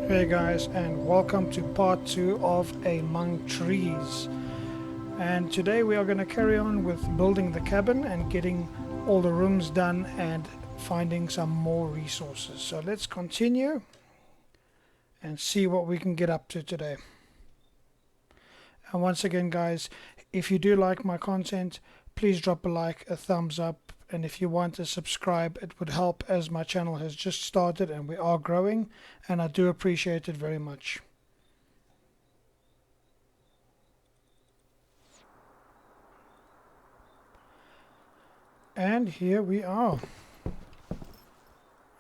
Hey guys, and welcome to part 2 of Among Trees. And today we are going to carry on with building the cabin and getting all the rooms done and finding some more resources. So let's continue and see what we can get up to today. And once again guys, if you do like my content, please drop a like, a thumbs up, and if you want to subscribe, it would help, as my channel has just started and we are growing, and I do appreciate it very much. And here we are.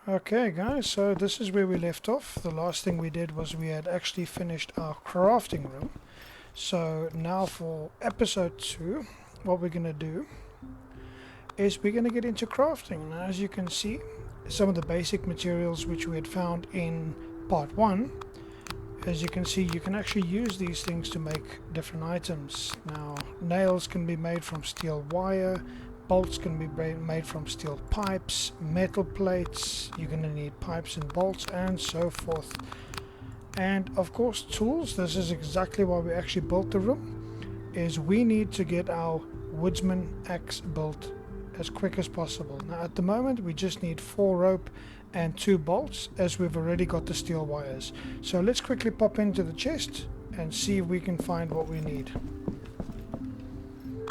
Okay guys, so this is where we left off. The last thing we did was we had actually finished our crafting room. So now for episode 2, what we're going to do is we're going to get into crafting. Now, as you can see, some of the basic materials which we had found in part 1, as you can see, you can actually use these things to make different items. Now, nails can be made from steel wire, bolts can be made from steel pipes, metal plates, you're going to need pipes and bolts and so forth. And of course tools. This is exactly why we actually built the room, is we need to get our woodsman axe built as quick as possible. Now at the moment we just need 4 rope and 2 bolts, as we've already got the steel wires. So let's quickly pop into the chest and see if we can find what we need.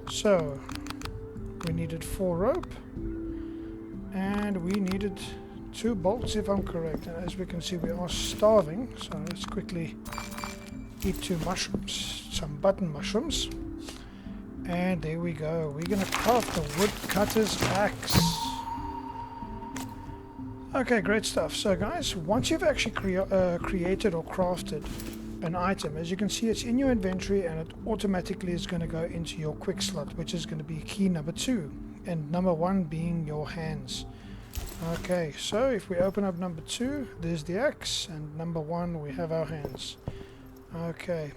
So we needed 4 rope and we needed 2 bolts if I'm correct. And as we can see, we are starving, so let's quickly eat 2 mushrooms, some button mushrooms. And there we go. We're going to craft the woodcutter's axe. Okay, great stuff. So guys, once you've actually created or crafted an item, as you can see, it's in your inventory and it automatically is going to go into your quick slot, which is going to be key number 2, and number 1 being your hands. Okay, so if we open up number 2, there's the axe, and number 1 we have our hands. Okay.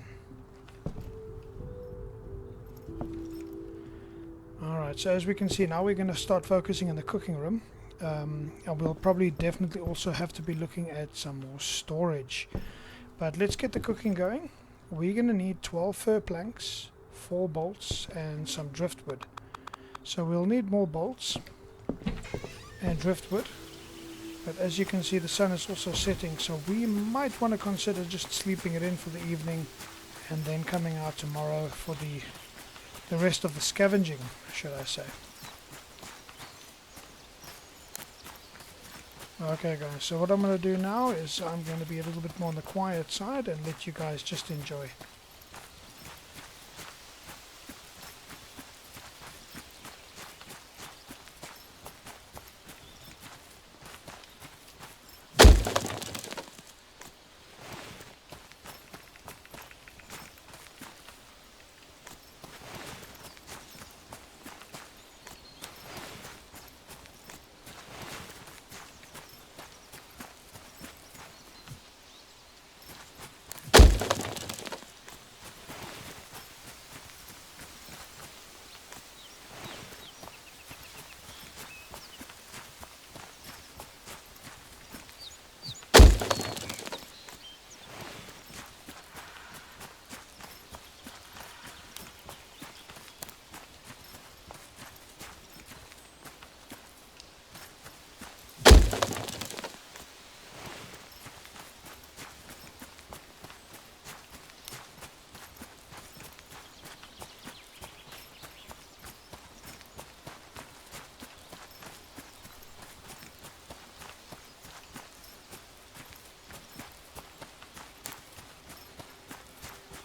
Alright, so as we can see, now we're going to start focusing on the cooking room. And we'll probably definitely also have to be looking at some more storage. But let's get the cooking going. We're going to need 12 fir planks, 4 bolts and some driftwood. So we'll need more bolts and driftwood. But as you can see, the sun is also setting, so we might want to consider just sleeping it in for the evening and then coming out tomorrow for the rest of the scavenging, should I say. Okay guys, so what I'm going to do now is I'm going to be a little bit more on the quiet side and let you guys just enjoy.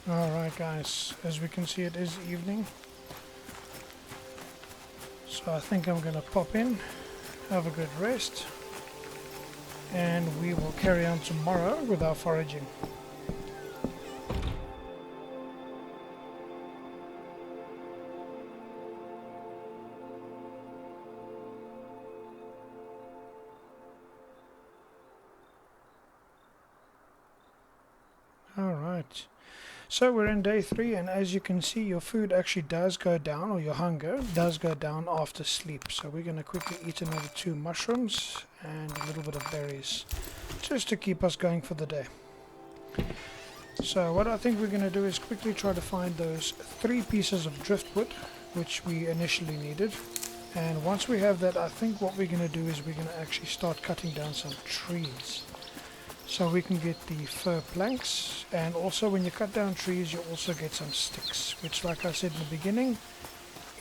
Alright guys, as we can see, it is evening, so I think I'm going to pop in, have a good rest, and we will carry on tomorrow with our foraging. Alright. So we're in day 3, and as you can see, your food actually does go down, or your hunger does go down after sleep. So we're going to quickly eat another 2 mushrooms and a little bit of berries, just to keep us going for the day. So what I think we're going to do is quickly try to find those 3 pieces of driftwood which we initially needed. And once we have that, I think what we're going to do is we're going to actually start cutting down some trees. So we can get the fir planks, and also when you cut down trees you also get some sticks, which, like I said in the beginning,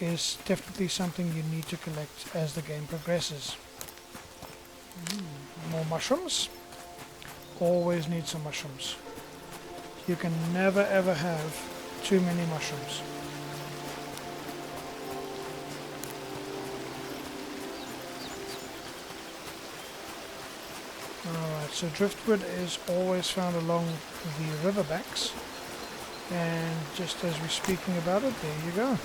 is definitely something you need to collect as the game progresses. More mushrooms. Always need some mushrooms. You can never ever have too many mushrooms. Alright, so driftwood is always found along the riverbanks, and just as we're speaking about it, there you go.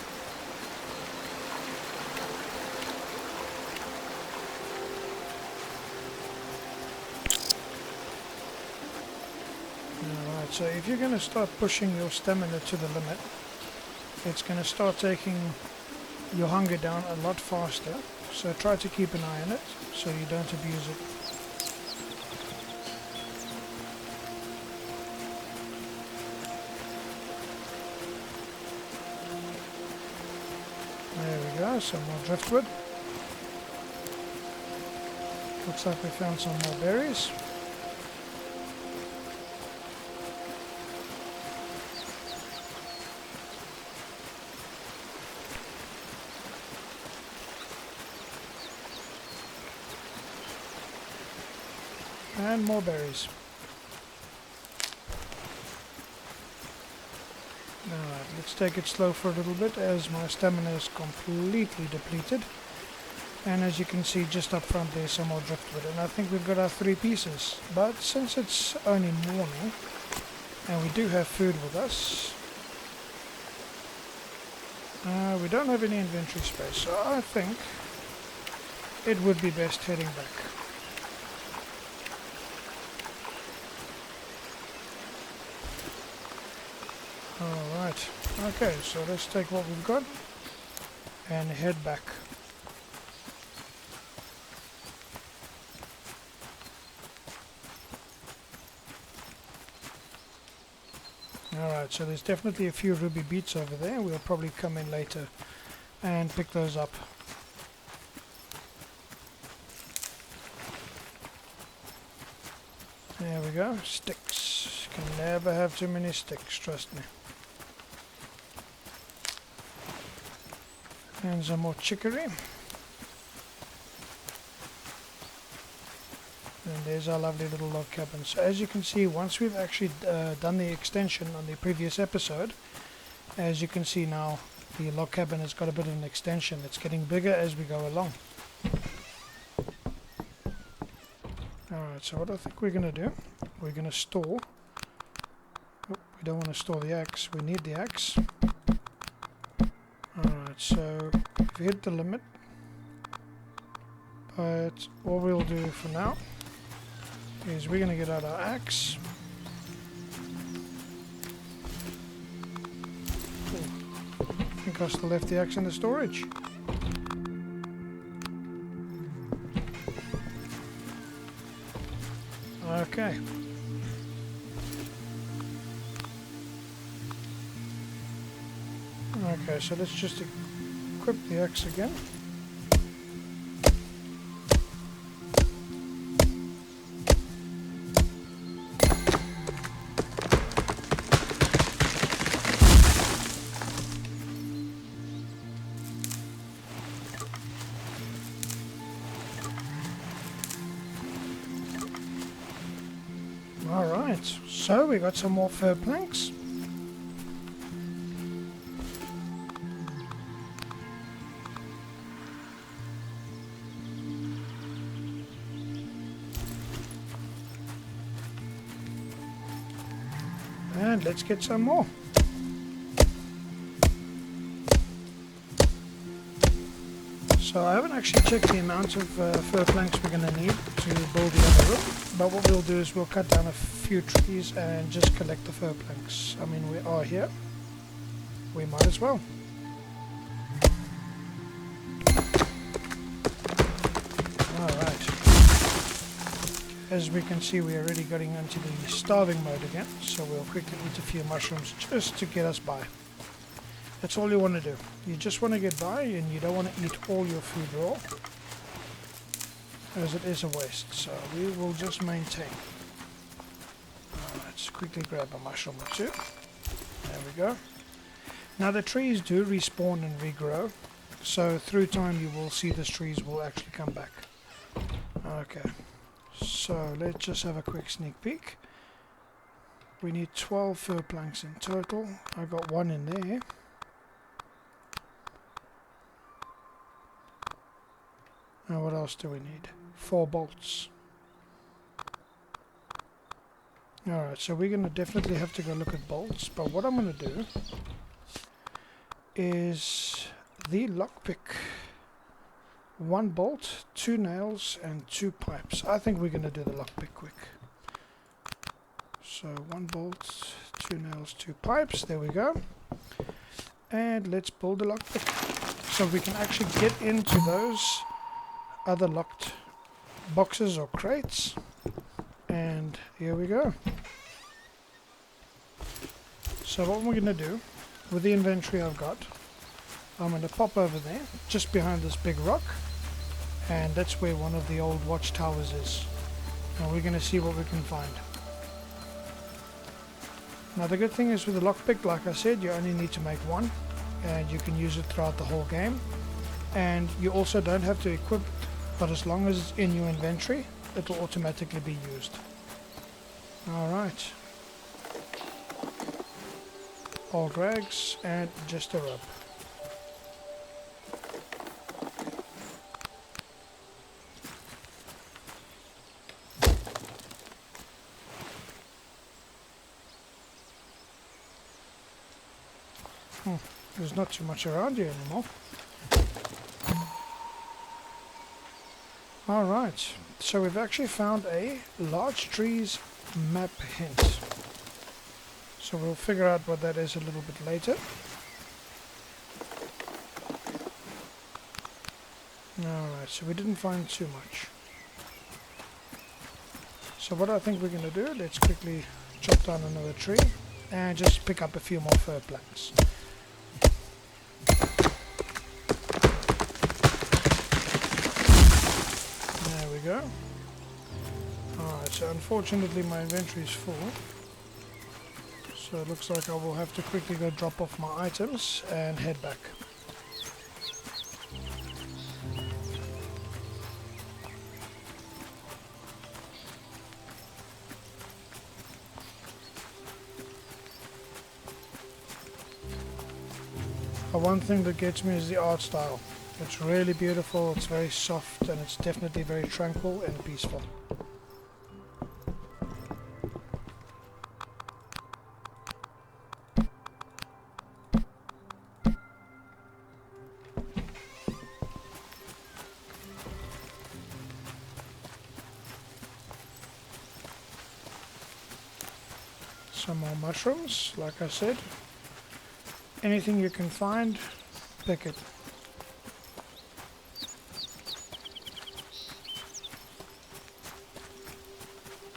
Alright, so if you're going to start pushing your stamina to the limit, it's going to start taking your hunger down a lot faster, so try to keep an eye on it so you don't abuse it. There we go, some more driftwood. Looks like we found some more berries. And more berries. Alright, let's take it slow for a little bit as my stamina is completely depleted. And as you can see just up front there's some more driftwood, and I think we've got our 3 pieces. But since it's only morning and we do have food with us, we don't have any inventory space, so I think it would be best heading back. Alright, okay, so let's take what we've got and head back. Alright, so there's definitely a few ruby beets over there. We'll probably come in later and pick those up. There we go, sticks. Can never have too many sticks, trust me. And some more chicory. And there's our lovely little log cabin. So as you can see, once we've actually done the extension on the previous episode, as you can see now, the log cabin has got a bit of an extension. It's getting bigger as we go along. Alright, so what I think we're going to do, we're going to store. Oh, we don't want to store the axe, we need the axe. Alright, so we've hit the limit. But what we'll do for now is we're going to get out our axe. Oh, I think I still left the axe in the storage. Okay. Okay, so let's just equip the axe again. Alright, so we got some more fir planks. And let's get some more. So I haven't actually checked the amount of fir planks we're going to need to build the other room, but what we'll do is we'll cut down a few trees and just collect the fir planks. I mean, we are here, we might as well. Alright. As we can see, we're already getting into the starving mode again, so we'll quickly eat a few mushrooms just to get us by. That's all you want to do. You just want to get by, and you don't want to eat all your food raw, as it is a waste. So we will just maintain. Let's quickly grab a mushroom or two. There we go. Now the trees do respawn and regrow, so through time you will see these trees will actually come back. Okay, so let's just have a quick sneak peek. We need 12 fir planks in total. I got one in there. Now what else do we need? 4 bolts. Alright, so we're going to definitely have to go look at bolts, but what I'm going to do is the lockpick. 1 bolt, 2 nails and 2 pipes. I think we're going to do the lockpick quick. So 1 bolt, 2 nails, 2 pipes, there we go. And let's build the lockpick so we can actually get into those other locked boxes or crates. And here we go. So what we're going to do with the inventory I've got, I'm going to pop over there just behind this big rock, and that's where one of the old watchtowers is. Now we're going to see what we can find. Now the good thing is with the lockpick, like I said, you only need to make one and you can use it throughout the whole game, and you also don't have to equip it, but as long as it's in your inventory it will automatically be used. Alright, old rags and just a rope. There's not too much around here anymore. Alright, so we've actually found a large trees map hint. So we'll figure out what that is a little bit later. Alright, so we didn't find too much. So what I think we're going to do, let's quickly chop down another tree and just pick up a few more fir planks. There we go. Alright, so unfortunately my inventory is full. So it looks like I will have to quickly go drop off my items and head back. One thing that gets me is the art style. It's really beautiful, it's very soft, and it's definitely very tranquil and peaceful. Some more mushrooms, like I said. Anything you can find, pick it.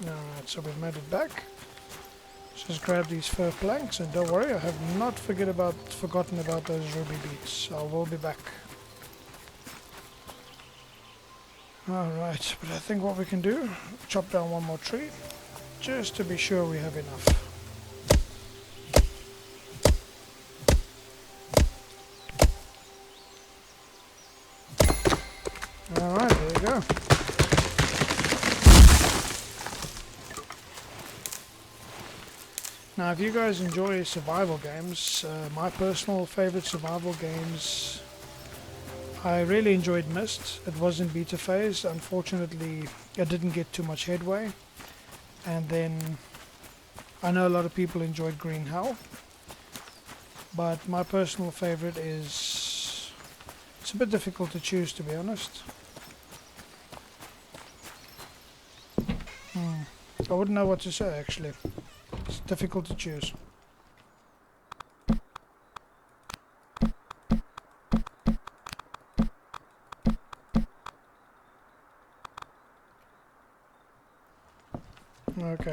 Alright, so we've made it back. Just grab these fir planks, and don't worry, I have not forgotten about those ruby beads. I will be back. Alright, but I think what we can do, chop down one more tree, just to be sure we have enough. Alright, there you go. Now if you guys enjoy survival games, my personal favorite survival games, I really enjoyed Myst. It was in beta phase. Unfortunately, I didn't get too much headway. And then I know a lot of people enjoyed Green Hell, but my personal favorite is, it's a bit difficult to choose, to be honest. I wouldn't know what to say, actually. It's difficult to choose.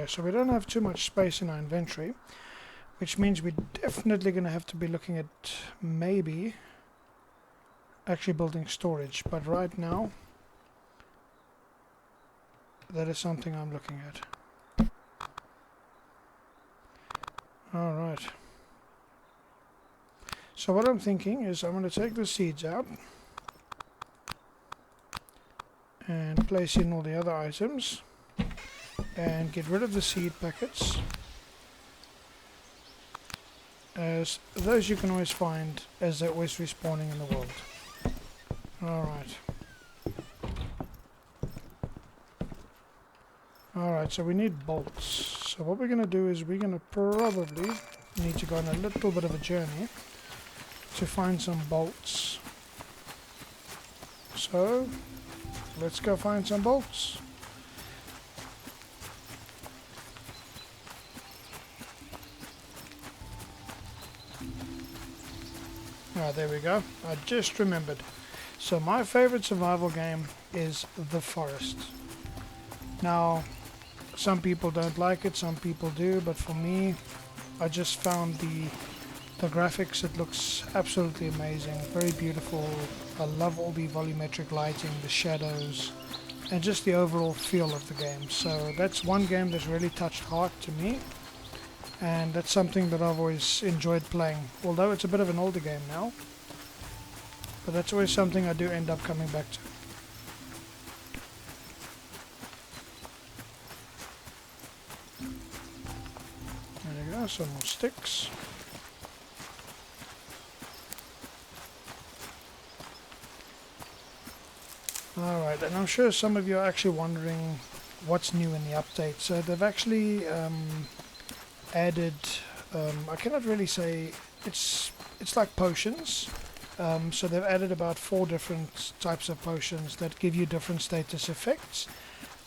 so we don't have too much space in our inventory, which means we're definitely going to have to be looking at maybe actually building storage. But right now, that is something I'm looking at. Alright. So what I'm thinking is I'm going to take the seeds out and place in all the other items and get rid of the seed packets, as those you can always find as they're always respawning in the world. Alright. Alright, so we need bolts. So what we're going to do is we're going to probably need to go on a little bit of a journey to find some bolts. So let's go find some bolts. Ah, there we go. I just remembered. So my favorite survival game is The Forest. Now, some people don't like it, some people do, but for me, I just found the graphics. It looks absolutely amazing, very beautiful. I love all the volumetric lighting, the shadows, and just the overall feel of the game. So that's one game that's really touched heart to me, and that's something that I've always enjoyed playing, although it's a bit of an older game now, but that's always something I do end up coming back to. There you go, some more sticks. Alright, and I'm sure some of you are actually wondering what's new in the update. So they've actually added, I cannot really say, it's like potions. So they've added about 4 different types of potions that give you different status effects.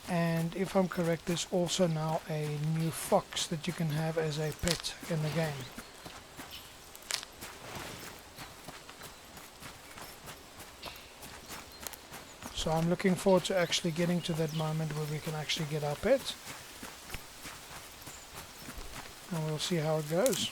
And if I'm correct, there's also now a new fox that you can have as a pet in the game. So I'm looking forward to actually getting to that moment where we can actually get our pet. And we'll see how it goes.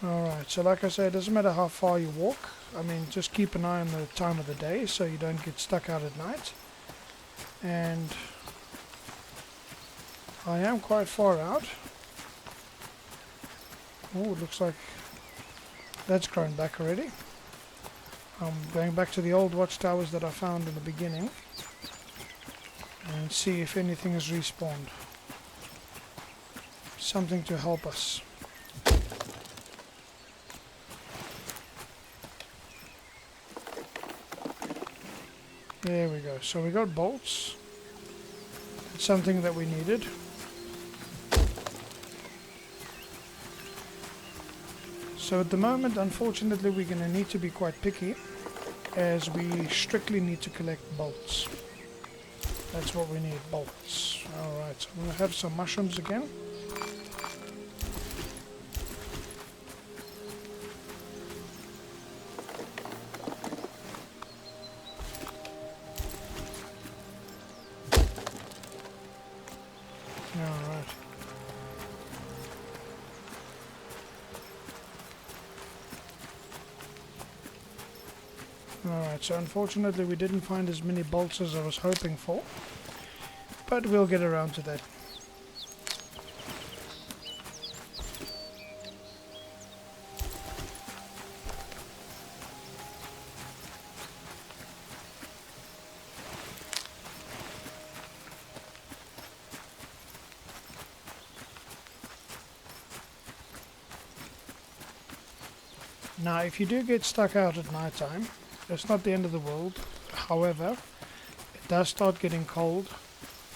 Alright, so like I say, it doesn't matter how far you walk. I mean, just keep an eye on the time of the day so you don't get stuck out at night. And I am quite far out. Oh, it looks like that's grown back already. I'm going back to the old watchtowers that I found in the beginning and see if anything has respawned. Something to help us. There we go. So we got bolts. It's something that we needed. So at the moment, unfortunately, we're going to need to be quite picky, as we strictly need to collect bolts. That's what we need, bolts. Alright, so we'll have some mushrooms again. Alright. Alright, so unfortunately we didn't find as many bolts as I was hoping for, but we'll get around to that. Now, if you do get stuck out at night time, it's not the end of the world. However, it does start getting cold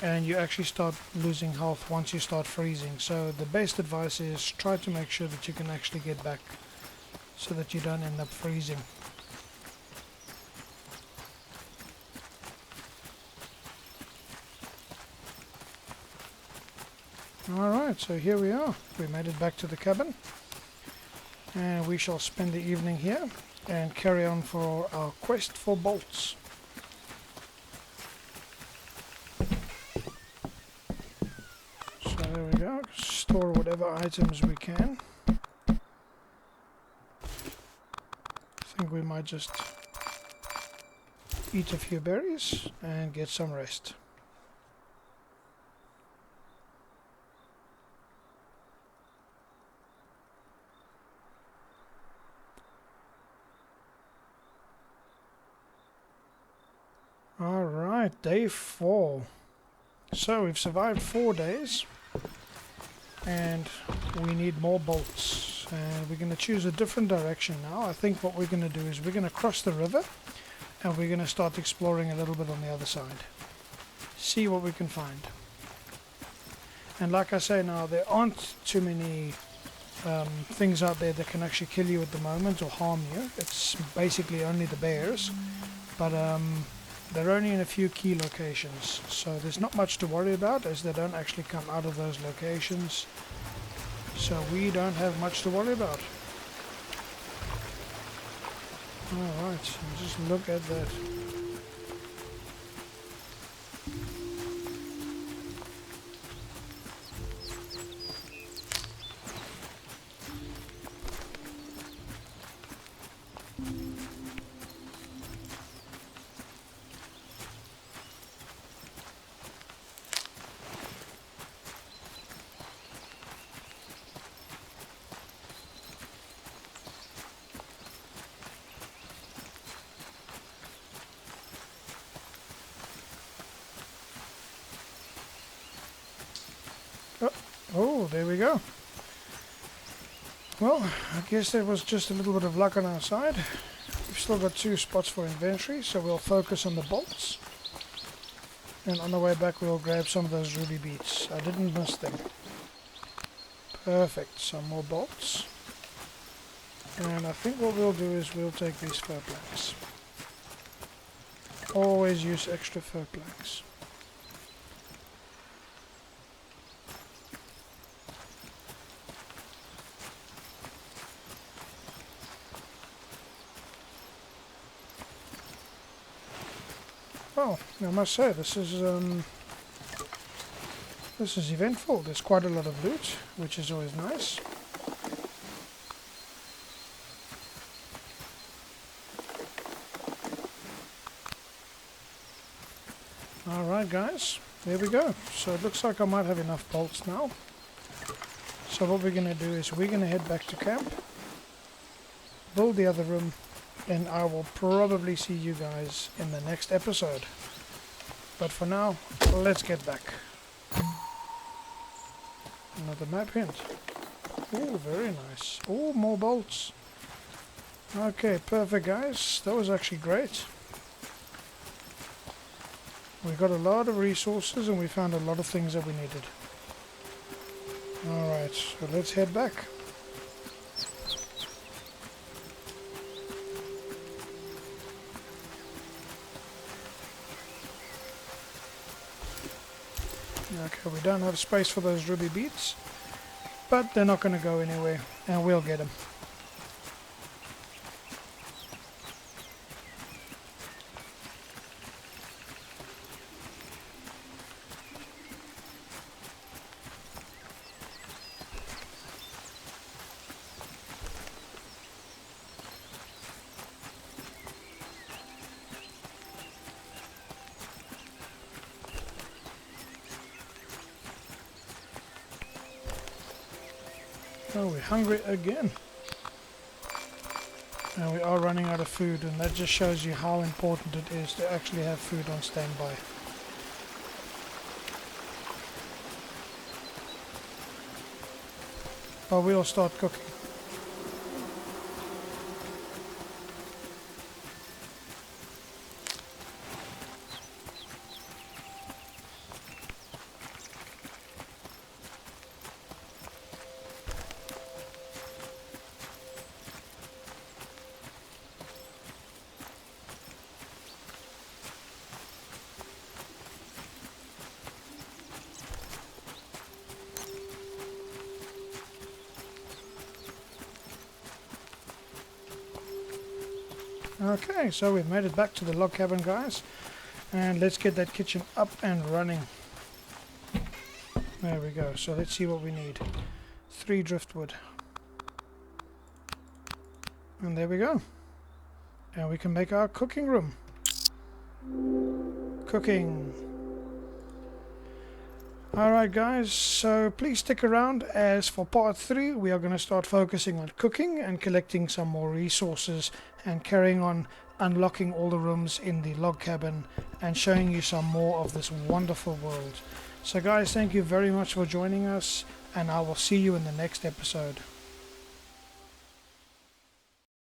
and you actually start losing health once you start freezing. So the best advice is try to make sure that you can actually get back so that you don't end up freezing. Alright, so here we are. We made it back to the cabin. And we shall spend the evening here. and carry on for our quest for bolts. So there we go, store whatever items we can. I think we might just eat a few berries and get some rest. Alright, day 4. So we've survived 4 days and we need more bolts, and we're going to choose a different direction now. I think what we're going to do is we're going to cross the river and we're going to start exploring a little bit on the other side, see what we can find. And like I say now, there aren't too many things out there that can actually kill you at the moment or harm you. It's basically only the bears, but they're only in a few key locations, so there's not much to worry about as they don't actually come out of those locations, so we don't have much to worry about. Alright, so just look at that. Oh, there we go. Well, I guess there was just a little bit of luck on our side. We've still got 2 spots for inventory, so we'll focus on the bolts. And on the way back we'll grab some of those ruby beets. I didn't miss them. Perfect, some more bolts. And I think what we'll do is we'll take these fir planks. Always use extra fir planks. Well, I must say this is eventful. There's quite a lot of loot, which is always nice. Alright guys, there we go. So it looks like I might have enough bolts now. So what we're going to do is we're going to head back to camp, build the other room, and I will probably see you guys in the next episode. But for now, let's get back. Another map hint. Oh, very nice. Oh, more bolts. Okay, perfect guys. That was actually great. We got a lot of resources and we found a lot of things that we needed. Alright, so let's head back. Okay, we don't have space for those ruby beets, but they're not going to go anywhere, and we'll get them. Oh, we're hungry again. And we are running out of food, and that just shows you how important it is to actually have food on standby. But we'll start cooking. Okay, so we've made it back to the log cabin, guys, and let's get that kitchen up and running. There we go. So let's see what we need. 3 driftwood. And there we go. And we can make our cooking room. Cooking. Alright guys, so please stick around, as for part 3 we are going to start focusing on cooking and collecting some more resources and carrying on unlocking all the rooms in the log cabin and showing you some more of this wonderful world. So guys, thank you very much for joining us, and I will see you in the next episode.